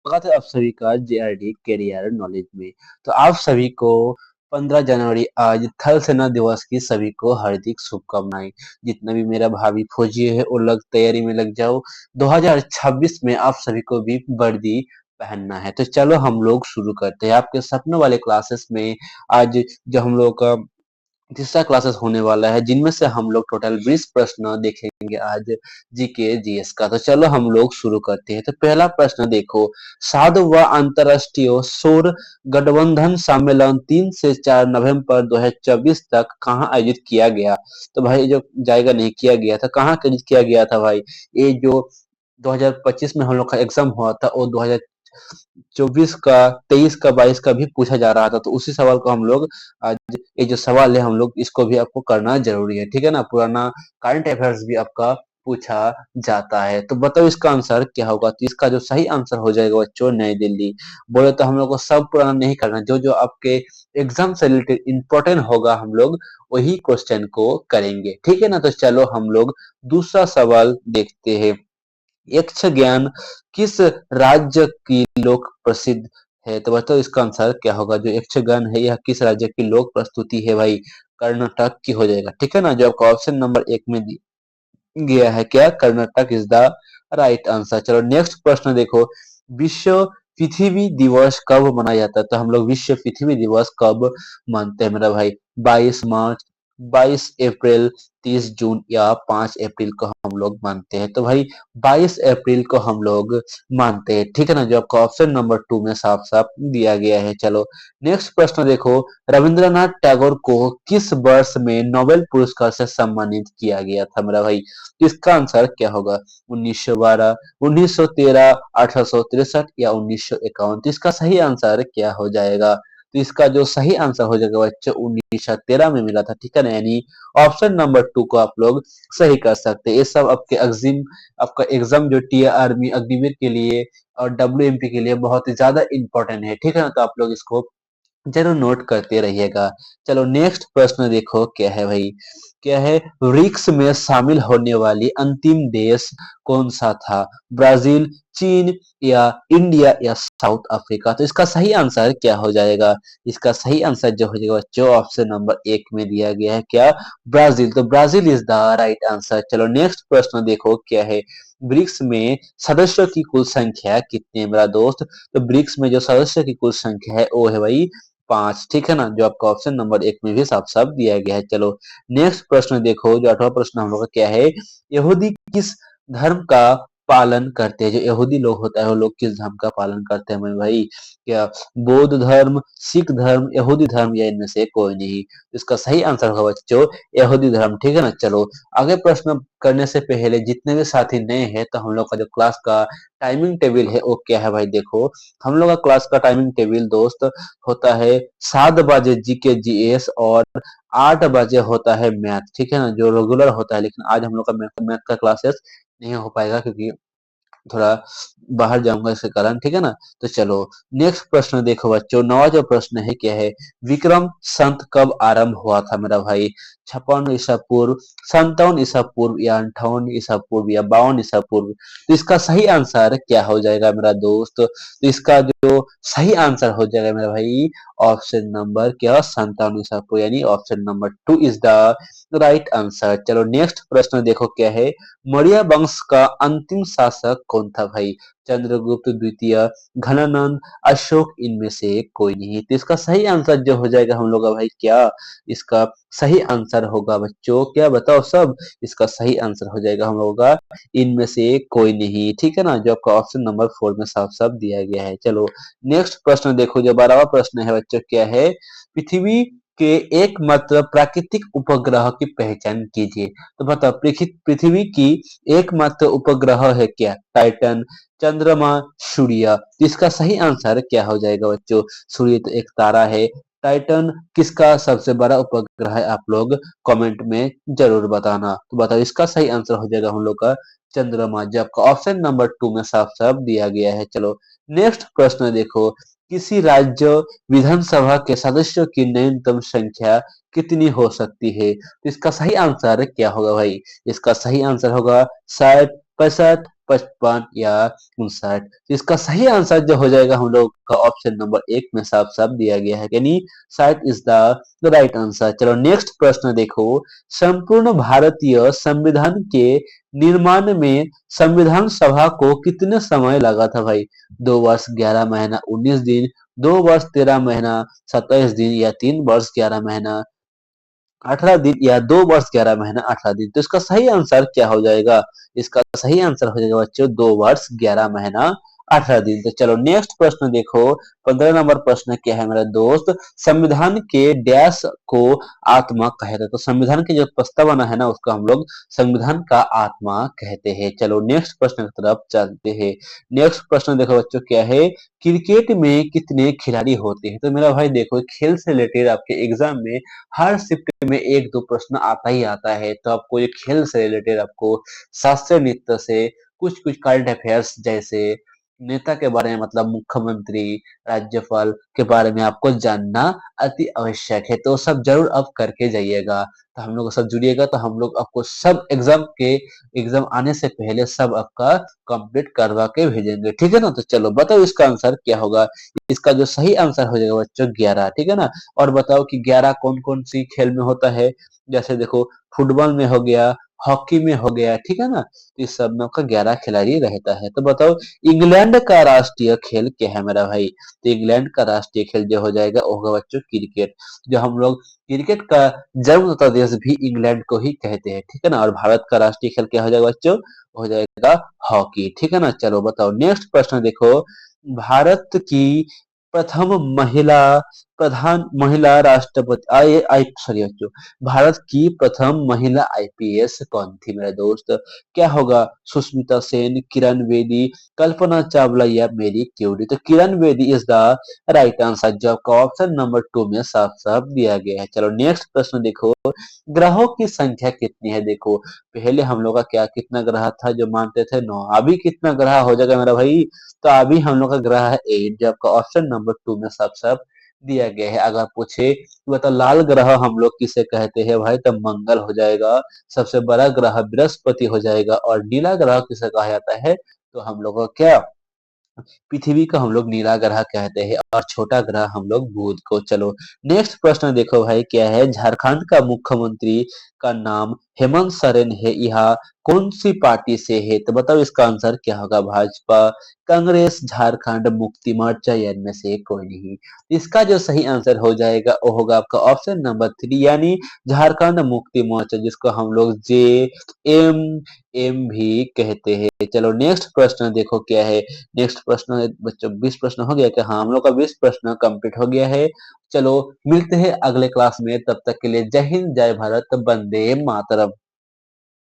स्वागत है आप सभी का जेआरडी कैरियर नॉलेज में। तो आप सभी को 15 जनवरी आज थल सेना दिवस की सभी को हार्दिक शुभकामनाएं। जितना भी मेरा भावी फौजी है वो लोग तैयारी में लग जाओ। 2026 में आप सभी को भी वर्दी पहनना है। तो चलो हम लोग शुरू करते हैं आपके सपनों वाले क्लासेस में। आज जो हम लोग का तीसरा क्लासेस होने वाला है, जिनमें से हम लोग टोटल 20 प्रश्न देखेंगे आज जीके जीएस का। तो चलो हम लोग शुरू करते हैं। तो पहला प्रश्न देखो, सातवां अंतरराष्ट्रीय सौर गठबंधन सम्मेलन 3 से 4 नवंबर 2024 तक कहाँ आयोजित किया गया? तो भाई जो जाएगा नहीं किया गया था, कहाँ आयोजित किया गया था भाई? ये जो 2025 में हम लोग का एग्जाम हुआ था और 2024 का, 23 का, 22 का भी पूछा जा रहा था। तो उसी सवाल को हम लोग आज, ये जो सवाल है हम लोग इसको भी आपको करना जरूरी है, ठीक है ना। पुराना करंट अफेयर्स भी आपका पूछा जाता है। तो बताओ इसका आंसर क्या होगा? तो इसका जो सही आंसर हो जाएगा बच्चों, नई दिल्ली। बोले तो हम लोग को सब पुराना नहीं करना, जो जो आपके एग्जाम से रिलेटेड इंपॉर्टेंट होगा हम लोग वही क्वेश्चन को करेंगे, ठीक है ना। तो चलो हम लोग दूसरा सवाल देखते हैं। यक्षगान किस राज्य की लोक प्रसिद्ध है? तो बताओ इसका आंसर क्या होगा? जो यक्षगान है यह किस राज्य की लोक प्रस्तुति है भाई? कर्नाटक की हो जाएगा, ठीक है ना। जो आपका ऑप्शन नंबर एक में गया है क्या, Karnataka is the right answer. चलो नेक्स्ट प्रश्न देखो, विश्व पृथ्वी दिवस कब मनाया जाता है? तो हम लोग विश्व पृथ्वी दिवस कब मानते हैं मेरा भाई? 22 मार्च, 22 अप्रैल, 30 जून या 5 अप्रैल को हम लोग मानते हैं? तो भाई 22 अप्रैल को हम लोग मानते हैं, ठीक है ना। जो आपका ऑप्शन नंबर टू में साफ साफ दिया गया है। चलो नेक्स्ट प्रश्न देखो, रविंद्रनाथ टैगोर को किस वर्ष में नोबेल पुरस्कार से सम्मानित किया गया था मेरा भाई? इसका आंसर क्या होगा? 1912, 1913, 1863 या 1951? तो इसका सही आंसर क्या हो जाएगा? तो इसका जो सही आंसर हो जाएगा बच्चों, 1913 में मिला था, ठीक है ना। यानी ऑप्शन नंबर टू को आप लोग सही कर सकते हैं। ये सब आपके एग्जिम, आपका एग्जाम जो टी आर्मी अग्निवीर के लिए और डब्ल्यूएमपी के लिए बहुत ही ज्यादा इंपॉर्टेंट है, ठीक है ना। तो आप लोग इसको जरूर नोट करते रहिएगा। चलो नेक्स्ट प्रश्न देखो क्या है भाई? क्या है? ब्रिक्स में शामिल होने वाली अंतिम देश कौन सा था? ब्राजील, चीन या इंडिया या साउथ अफ्रीका? तो इसका सही आंसर क्या हो जाएगा? इसका सही आंसर जो हो जाएगा बच्चों, ऑप्शन नंबर एक में दिया गया है क्या, ब्राजील। तो Brazil is the right answer. चलो नेक्स्ट प्रश्न देखो क्या है? ब्रिक्स में सदस्यों की कुल संख्या कितनी है मेरा दोस्त? तो ब्रिक्स में जो सदस्यों की कुल संख्या है वो है भाई 5, ठीक है ना। जो आपका ऑप्शन नंबर एक में भी साफ साफ दिया गया है। चलो नेक्स्ट प्रश्न देखो, जो 8वां प्रश्न हम लोग का क्या है? यहूदी किस धर्म का पालन करते हैं? जो यहूदी लोग होता है वो लोग किस धर्म का पालन करते हैं मेरे भाई? क्या बौद्ध धर्म, सिख धर्म, यहूदी धर्म या इनमें से कोई नहीं? इसका सही आंसर होगा बच्चों यहूदी धर्म, ठीक है ना। चलो आगे प्रश्न करने से पहले जितने भी साथी नए हैं, तो हम लोग का जो क्लास का टाइमिंग टेबल है वो क्या है भाई? देखो हम लोग का क्लास का टाइमिंग टेबल दोस्त होता है 7 बजे जीके जीएस और 8 बजे होता है मैथ, ठीक है ना, जो रेगुलर होता है। लेकिन आज हम लोग का मैथ का क्लासेस नहीं हो पाएगा क्योंकि थोड़ा बाहर जाऊंगा इसके कारण, ठीक है ना। तो चलो नेक्स्ट प्रश्न देखो बच्चों, 9वां जो प्रश्न है क्या है? विक्रम संत कब आरंभ हुआ था मेरा भाई? 56 ईसा पूर्व, 57 ईसा पूर्व या 58 ईसा पूर्व या 52 ईसा पूर्व? तो इसका सही आंसर क्या हो जाएगा मेरा दोस्त? तो इसका जो सही आंसर हो जाएगा मेरा भाई, ऑप्शन नंबर क्या, 57 ईसा पूर्व, यानी option number two is the right answer. चलो नेक्स्ट प्रश्न देखो क्या है? मौर्य वंश का अंतिम शासक कौन था भाई? चंद्रगुप्त द्वितीय, घनानंद, अशोक, इनमें से कोई नहीं? तो इसका सही आंसर जो हो जाएगा हम लोग का भाई क्या, इसका सही आंसर होगा बच्चों क्या, बताओ सब? इसका सही आंसर हो जाएगा हम लोगों का इनमें से कोई नहीं, ठीक है ना। जो आपका ऑप्शन नंबर फोर में साफ साफ दिया गया है। चलो नेक्स्ट प्रश्न देखो, जो 12वां प्रश्न है बच्चों क्या है? पृथ्वी के एकमात्र प्राकृतिक उपग्रह की पहचान कीजिए। तो बताओ पृथ्वी की एकमात्र उपग्रह है क्या? टाइटन, चंद्रमा, सूर्य? तो इसका सही आंसर क्या हो जाएगा बच्चों? सूर्य तो एक तारा है। टाइटन किसका सबसे बड़ा उपग्रह है? आप लोग कमेंट में जरूर बताना। तो बताओ इसका सही आंसर हो जाएगा हम लोग का चंद्रमा, जो आपका ऑप्शन नंबर टू में साफ साफ दिया गया है। चलो नेक्स्ट प्रश्न देखो, किसी राज्य विधानसभा के सदस्यों की न्यूनतम संख्या कितनी हो सकती है? तो इसका सही आंसर क्या होगा भाई? इसका सही आंसर होगा 60, 65, 55 या 59। तो इसका सही आंसर जो हो जाएगा हम लोग का ऑप्शन नंबर 1 में साफ साफ दिया गया है, यानी 60 इज द राइट आंसर। चलो नेक्स्ट प्रश्न देखो, संपूर्ण भारतीय संविधान के निर्माण में संविधान सभा को कितने समय लगा था भाई? 2 वर्ष 11 महीना 19 दिन, 2 वर्ष 13 महीना 27 दिन, या 3 वर्ष 11 महीना 18 दिन, या 2 वर्ष 11 महीना 18 दिन। तो इसका सही आंसर क्या हो जाएगा? इसका सही आंसर हो जाएगा बच्चों 2 वर्ष 11 महीना 18 दिन। तो चलो नेक्स्ट प्रश्न देखो, 15 नंबर प्रश्न क्या है मेरा दोस्त? संविधान के डैश को आत्मा कहते हैं। तो संविधान की जो प्रस्तावना है ना, उसको हम लोग संविधान का आत्मा कहते हैं। चलो नेक्स्ट प्रश्न की तरफ चलते हैं। नेक्स्ट प्रश्न देखो बच्चों क्या है? क्रिकेट में कितने खिलाड़ी होते हैं? तो मेरा भाई देखो, खेल से रिलेटेड आपके एग्जाम में हर शिफ्ट में एक दो प्रश्न आता ही आता है। तो आपको ये खेल से रिलेटेड आपको शास्त्रीय नृत्य से कुछ कुछ करंट अफेयर्स, जैसे नेता के बारे में, मतलब मुख्यमंत्री, राज्यपाल के बारे में आपको जानना अति आवश्यक है। तो सब जरूर आप करके जाइएगा। तो हम लोग सब जुड़िएगा, तो हम लोग आपको सब एग्जाम आने से पहले सब आपका कंप्लीट करवा के भेजेंगे, ठीक है ना? तो चलो बताओ इसका आंसर क्या होगा? इसका जो सही आंसर हो जाएगा बच्चों 11, ठीक है ना? और बताओ कि 11 कौन कौन सी खेल में होता है? जैसे देखो, फुटबॉल में हो गया, हॉकी में हो गया, ठीक है ना? तो इस सब में आपका 11 खिलाड़ी रहता है। तो बताओ इंग्लैंड का राष्ट्रीय खेल क्या है मेरा भाई? तो इंग्लैंड का राष्ट्रीय खेल जो हो जाएगा वो होगा बच्चों क्रिकेट। जो हम लोग क्रिकेट का जन्मदाता देश भी इंग्लैंड को ही कहते हैं, ठीक है ना? और भारत का राष्ट्रीय खेल क्या हो जाएगा बच्चों? हो जाएगा हॉकी, ठीक है ना? चलो बताओ नेक्स्ट प्रश्न देखो, भारत की प्रथम महिला महिला राष्ट्रपति आई आई सॉरी बच्चों, भारत की प्रथम महिला आईपीएस कौन थी मेरे दोस्त? क्या होगा? सुष्मिता सेन, किरण बेदी, कल्पना चावला, या मेरी क्यूरी? तो Kiran Bedi is the right answer, जो आपका ऑप्शन नंबर 2 में साफ साफ दिया गया है। चलो नेक्स्ट प्रश्न देखो, ग्रहों की संख्या कितनी है? देखो, पहले हम लोग का क्या कितना ग्रह था जो मानते थे? 9। अभी कितना ग्रह हो जाएगा मेरा भाई? तो अभी हम लोग का ग्रह है 8, जो आपका ऑप्शन नंबर 2 में साफ साफ दिया गया है। अगर पूछे कि बता लाल ग्रह हम लोग किसे कहते हैं भाई? तब मंगल हो जाएगा, सबसे बड़ा ग्रह बृहस्पति हो जाएगा, और नीला ग्रह किसे कहा जाता है? तो हम लोग को क्या, पृथ्वी को हम लोग नीला ग्रह कहते हैं, और छोटा ग्रह हम लोग बुध को। चलो नेक्स्ट प्रश्न देखो भाई क्या है? झारखंड का मुख्यमंत्री का नाम हेमंत सोरेन है, यह कौन सी पार्टी से है? तो बताओ इसका आंसर क्या होगा? भाजपा, कांग्रेस, झारखंड मुक्ति मोर्चा, या इनमें से कोई नहीं। इसका जो सही आंसर हो जाएगा वो होगा आपका ऑप्शन नंबर 3, यानी झारखंड मुक्ति मोर्चा, जिसको हम लोग एम एम भी कहते हैं। चलो नेक्स्ट प्रश्न देखो क्या है? नेक्स्ट प्रश्न बच्चों 20 प्रश्न हो गया क्या? हाँ, हम लोग का 20 प्रश्न कंप्लीट हो गया है। चलो मिलते हैं अगले क्लास में, तब तक के लिए जय हिंद, जय भारत, वंदे मातरम।